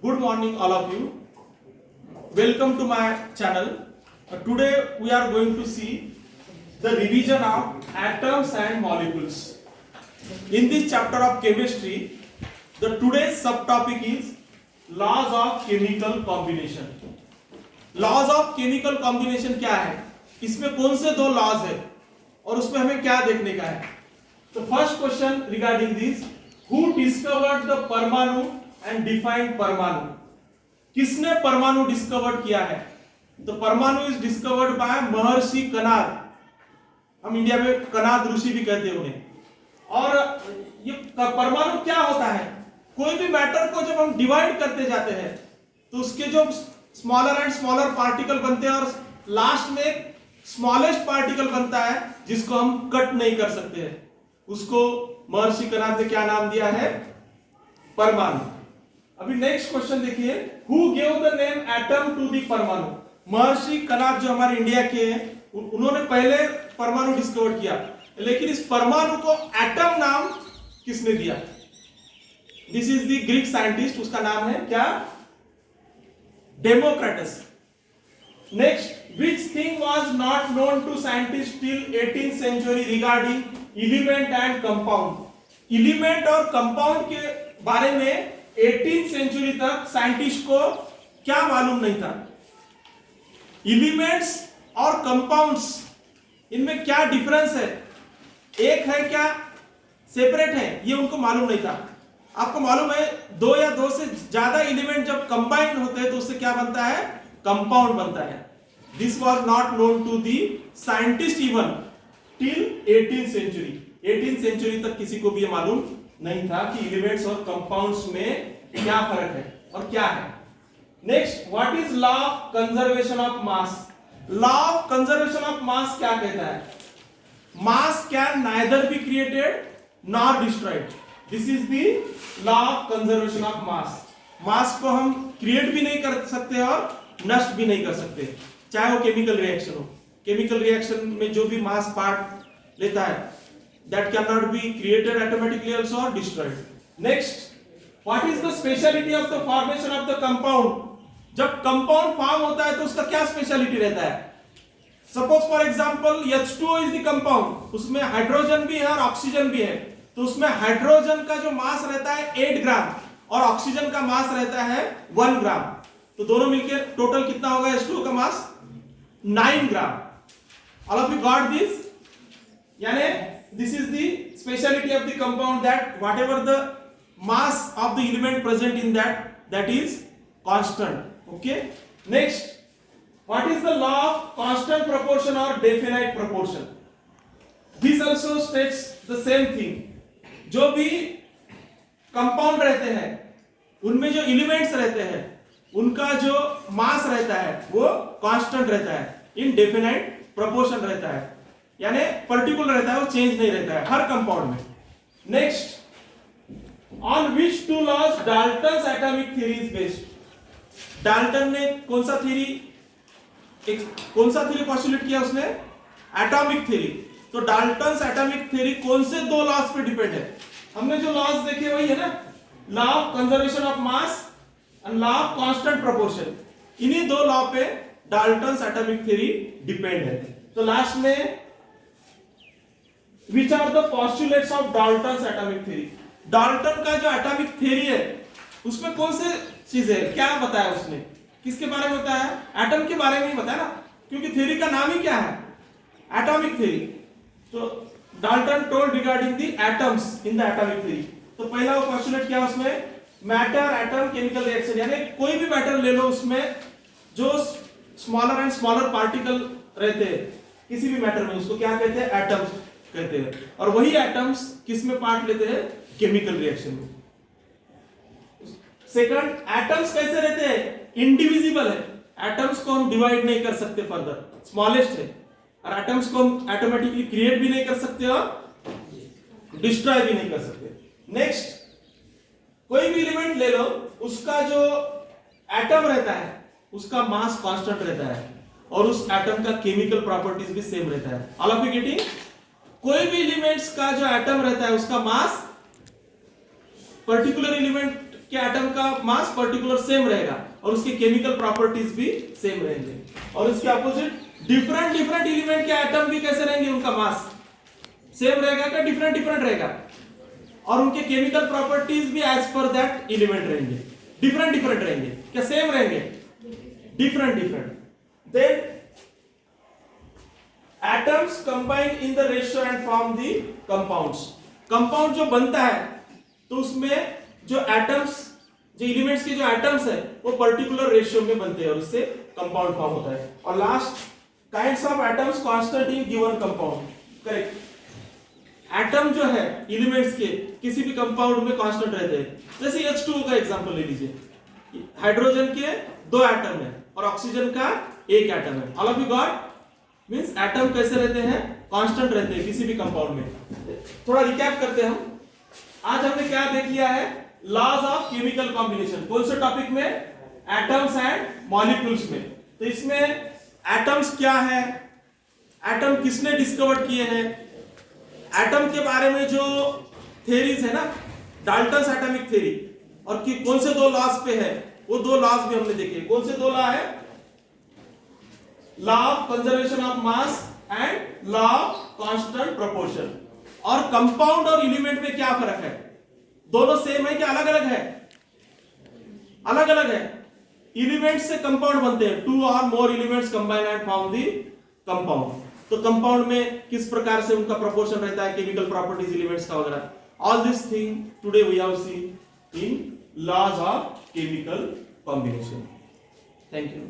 Good morning, all of you. Welcome to my channel. Today we are going to see the revision of atoms and molecules. In this chapter of chemistry, the today's subtopic is laws of chemical combination. Laws of chemical combination क्या है? इसमें कौन से दो laws है और उसमें हमें क्या देखने का है? तो first question regarding this: Who discovered the परमाणु and defined परमाणु? किसने परमाणु डिस्कवर्ड किया है? तो परमाणु इज डिस्कवर्ड बाय महर्षि कनाद. हम इंडिया में कनाद ऋषि भी कहते हैं उन्हें. और ये परमाणु क्या होता है? कोई भी मैटर को जब हम डिवाइड करते जाते हैं तो उसके जो स्मॉलर एंड स्मॉलर पार्टिकल बनते हैं और लास्ट में स्मॉलेस्ट पार्टिकल बनता है जिसको हम कट नहीं कर सकते हैं, उसको महर्षि कनाद ने क्या नाम दिया है? परमाणु. अभी नेक्स्ट क्वेश्चन देखिए, who gave the name atom to the परमाणु? महर्षि कनाद जो हमारे इंडिया के हैं उन्होंने पहले परमाणु डिस्कवर किया, लेकिन इस परमाणु को एटम नाम किसने दिया? This is the Greek scientist, उसका नाम है क्या? Democritus. Next, which thing was not known to scientist till 18th century regarding element and compound? Element और कंपाउंड के बारे में 18th century तक साइंटिस्ट को क्या मालूम नहीं था? एलिमेंट्स और कंपाउंड्स, इनमें क्या डिफरेंस है, एक है क्या सेपरेट है, ये उनको मालूम नहीं था. आपको मालूम है दो या दो से ज्यादा एलिमेंट जब कंबाइन होते हैं तो उससे क्या बनता है? कंपाउंड बनता है. This was not known to the scientist even till 18th century. 18th century तक किसी को भी ये मालूम नहीं था कि एलिमेंट्स और कंपाउंड्स में क्या फर्क है और क्या है. Next, what is law of conservation of mass? Law of conservation of mass क्या कहता है? Mass can neither be created nor destroyed. This is the law of conservation of mass. Mass को हम क्रिएट भी नहीं कर सकते और नष्ट भी नहीं कर सकते, चाहे वो केमिकल रिएक्शन हो. केमिकल रिएक्शन में जो भी मास पार्ट लेता है that cannot be created automatically also or destroyed. Next, what is the speciality of the formation of the compound? जब कंपाउंड फॉर्म होता है तो उसका क्या स्पेशलिटी रहता है? Suppose for example H2O is the compound, उसमें हाइड्रोजन भी है और ऑक्सीजन भी है, तो उसमें हाइड्रोजन का जो मास रहता है 8 ग्राम और ऑक्सीजन का मास रहता है 1 ग्राम. तो दोनों मिलकर टोटल कितना होगा H2O का mass? 9 gram. All of you got this? यानी this is the speciality of the compound, that whatever the mass of the element present in that is constant. Okay, next, what is the law of constant proportion or definite proportion? This also states the same thing. जो भी compound रहते हैं उनमें जो elements रहते हैं उनका जो मास रहता है वो कांस्टेंट रहता है, इन डेफिनाइट प्रोपोर्शन रहता है, यानी पर्टिकुलर रहता है, वो चेंज नहीं रहता है हर कंपाउंड में. Next, on which two laws Dalton's atomic theory is based? Dalton ने कौन सा थ्योरी पोस्टुलेट किया? उसने एटॉमिक थ्योरी. तो डाल्टन्स एटॉमिक थ्योरी कौन से दो लॉज पे डिपेंड है? हमने जो लॉज देखे वही है ना, law of conservation of mass and law of constant proportion. इन्हीं दो लॉ पे डाल्टन्स एटॉमिक थ्योरी डिपेंड है. तो लास्ट में Which are the postulates of Dalton's atomic theory? Dalton का जो एटॉमिक थ्योरी है उसमें कौन से चीज है, क्या बताया उसने, किसके बारे में बताया? एटम के बारे में ही बताया ना, क्योंकि थ्योरी का नाम ही क्या है? Atomic theory. तो Dalton told regarding the atoms in the atomic theory. तो पहला वो पोस्टुलेट क्या उसमें? मैटर एटम केमिकल रिएक्शन, यानी कोई भी मैटर ले लो उसमें जो स्मॉलर एंड स्मॉलर पार्टिकल रहते हैं किसी भी मैटर में, उसको क्या कहते हैं? एटम्स कहते हैं. और वही एटम्स किस में पार्ट लेते हैं? केमिकल रिएक्शन में. सेकंड, एटम्स कैसे रहते हैं? इंडिविजिबल है. एटम्स को हम डिवाइड नहीं कर सकते फर्दर, स्मॉलेस्ट है. और एटम्स को हम ऑटोमेटिकली क्रिएट भी नहीं कर सकते और डिस्ट्रॉय भी नहीं कर सकते. नेक्स्ट, कोई भी एलिमेंट ले लो, उसका जो एटम रहता है उसका मास कांस्टेंट रहता है और उस एटम का केमिकल प्रॉपर्टीज भी सेम रहता है. All of you getting? कोई भी एलिमेंट्स का जो एटम रहता है उसका मास पर्टिकुलर एलिमेंट के एटम का मास पर्टिकुलर सेम रहेगा और उसके केमिकल प्रॉपर्टीज भी सेम रहेंगे, और इसके अपोजिट डिफरेंट एलिमेंट के एटम भी कैसे रहेंगे, उनका मास सेम रहेगा क्या डिफरेंट रहेगा, और उनके केमिकल प्रॉपर्टीज भी एज पर दैट एलिमेंट रहेंगे, डिफरेंट रहेंगे क्या सेम रहेंगे, different. Then atoms combine in the ratio and form the compounds. Compound जो बनता है तो उसमें जो एटम्स, जो एलिमेंट्स के जो एटम्स है वो पर्टिकुलर रेशियो में बनते हैं और उससे कंपाउंड फॉर्म होता है। और last, kinds of atoms constant in given compound. Correct, atom जो है एलिमेंट्स के किसी भी कंपाउंड में कांस्टेंट रहते हैं। जैसे H2O का एग्जांपल ले लीजिए, हाइड्रोजन के 2 एटम है और ऑक्सीजन का 1 एटम है। All of you got, means atom कैसे रहते हैं, कांस्टेंट रहते हैं किसी भी कंपाउंड में। थोड़ा रिकैप करते हैं हम। आज हमने क्या देख लिया है, लॉज ऑफ केमिकल कॉम्बिनेशन। कौन से टॉपिक में, एटम्स एंड मॉलिक्यूल्स में। तो इसमें एटम्स क्या है, एटम किसने डिस्कवर किए हैं, एटम के बारे में जो थ्योरीज है ना, डाल्टन्स एटॉमिक थ्योरी, और कि कौन से 2 लॉज पे है, वो 2 लॉज भी हमने देखे। कौन से 2 लॉ है, law of conservation of mass and law of constant proportion. और कंपाउंड और एलिमेंट में क्या फर्क है, दोनों सेम है क्या अलग अलग है, अलग अलग है। एलिमेंट से कंपाउंड बनते हैं, 2 और more elements combine and form the compound. तो कंपाउंड में किस प्रकार से उनका प्रोपोर्शन रहता है, केमिकल प्रॉपर्टीज एलिमेंट्स का वगैरह, all this thing today we have seen in laws of chemical combination. Thank you.